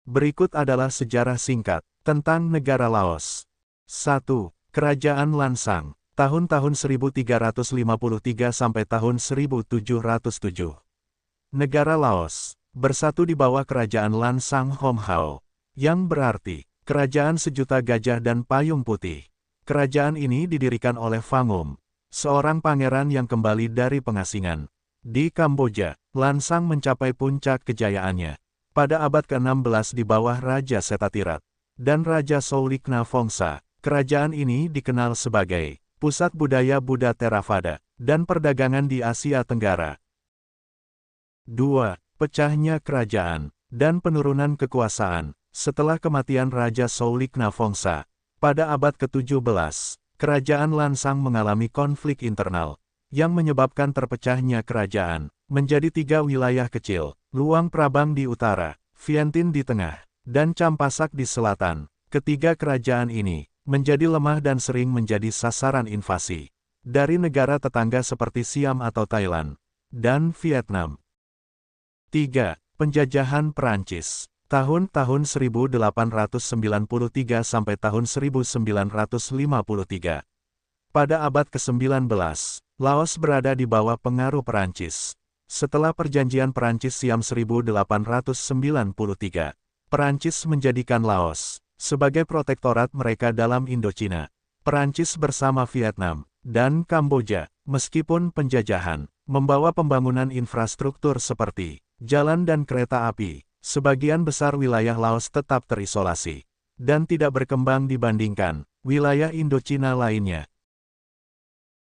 Berikut adalah sejarah singkat tentang negara Laos. 1. Kerajaan Lansang, tahun-tahun 1353 sampai tahun 1707. Negara Laos bersatu di bawah kerajaan Lansang Homhao, yang berarti kerajaan sejuta gajah dan payung putih. Kerajaan ini didirikan oleh Phangum, seorang pangeran yang kembali dari pengasingan. Di Kamboja, Lansang mencapai puncak kejayaannya pada abad ke-16 di bawah Raja Setatirat dan Raja Soulikna Phongsa. Kerajaan ini dikenal sebagai pusat budaya Buddha Theravada dan perdagangan di Asia Tenggara. 2. Pecahnya kerajaan dan penurunan kekuasaan. Setelah kematian Raja Soulikna Phongsa pada abad ke-17, kerajaan Lansang mengalami konflik internal yang menyebabkan terpecahnya kerajaan menjadi 3 wilayah kecil: Luang Prabang di utara, Vientiane di tengah, dan Champasak di selatan. Ketiga kerajaan ini menjadi lemah dan sering menjadi sasaran invasi dari negara tetangga seperti Siam atau Thailand dan Vietnam. 3. Penjajahan Perancis. Tahun-tahun 1893 sampai tahun 1953. Pada abad ke-19, Laos berada di bawah pengaruh Perancis. Setelah perjanjian Perancis-Siam 1893, Perancis menjadikan Laos sebagai protektorat mereka dalam Indochina. Perancis bersama Vietnam dan Kamboja, meskipun penjajahan, membawa pembangunan infrastruktur seperti jalan dan kereta api. Sebagian besar wilayah Laos tetap terisolasi dan tidak berkembang dibandingkan wilayah Indochina lainnya.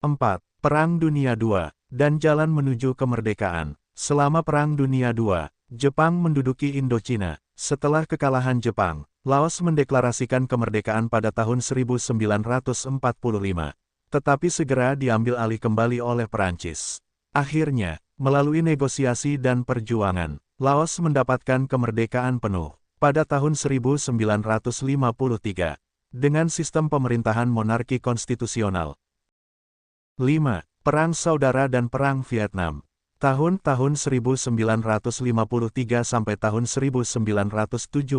4. Perang Dunia II dan jalan menuju kemerdekaan. Selama Perang Dunia II, Jepang menduduki Indochina. Setelah kekalahan Jepang, Laos mendeklarasikan kemerdekaan pada tahun 1945, tetapi segera diambil alih kembali oleh Perancis. Akhirnya, melalui negosiasi dan perjuangan, Laos mendapatkan kemerdekaan penuh pada tahun 1953 dengan sistem pemerintahan monarki konstitusional. 5. Perang Saudara dan Perang Vietnam. Tahun-tahun 1953 sampai tahun 1975.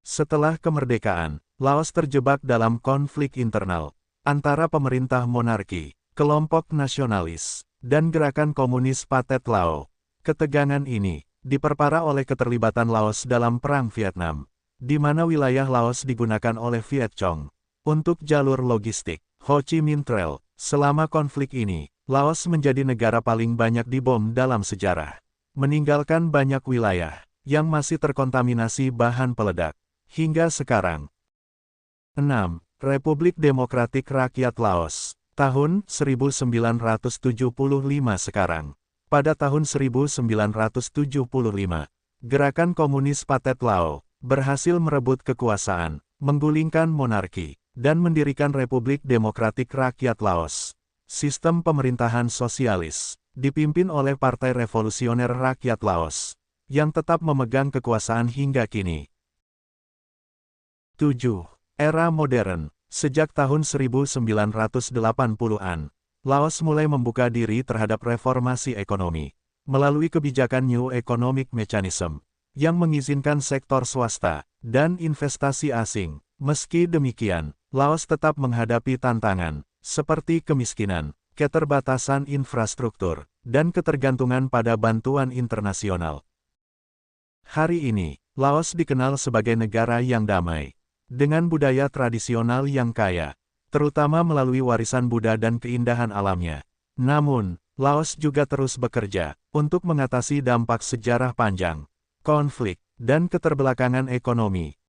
Setelah kemerdekaan, Laos terjebak dalam konflik internal antara pemerintah monarki, kelompok nasionalis, dan gerakan komunis Pathet Lao. Ketegangan ini diperparah oleh keterlibatan Laos dalam Perang Vietnam, di mana wilayah Laos digunakan oleh Viet Cong untuk jalur logistik Ho Chi Minh Trail. Selama konflik ini, Laos menjadi negara paling banyak dibom dalam sejarah, meninggalkan banyak wilayah yang masih terkontaminasi bahan peledak hingga sekarang. 6. Republik Demokratik Rakyat Laos. Tahun 1975 sekarang. Pada tahun 1975, gerakan komunis Pathet Lao berhasil merebut kekuasaan, menggulingkan monarki, dan mendirikan Republik Demokratik Rakyat Laos. Sistem pemerintahan sosialis, dipimpin oleh Partai Revolusioner Rakyat Laos, yang tetap memegang kekuasaan hingga kini. 7. Era modern. Sejak tahun 1980-an, Laos mulai membuka diri terhadap reformasi ekonomi, melalui kebijakan New Economic Mechanism, yang mengizinkan sektor swasta dan investasi asing. Meski demikian, Laos tetap menghadapi tantangan, seperti kemiskinan, keterbatasan infrastruktur, dan ketergantungan pada bantuan internasional. Hari ini, Laos dikenal sebagai negara yang damai, dengan budaya tradisional yang kaya, terutama melalui warisan Buddha dan keindahan alamnya. Namun, Laos juga terus bekerja untuk mengatasi dampak sejarah panjang, konflik, dan keterbelakangan ekonomi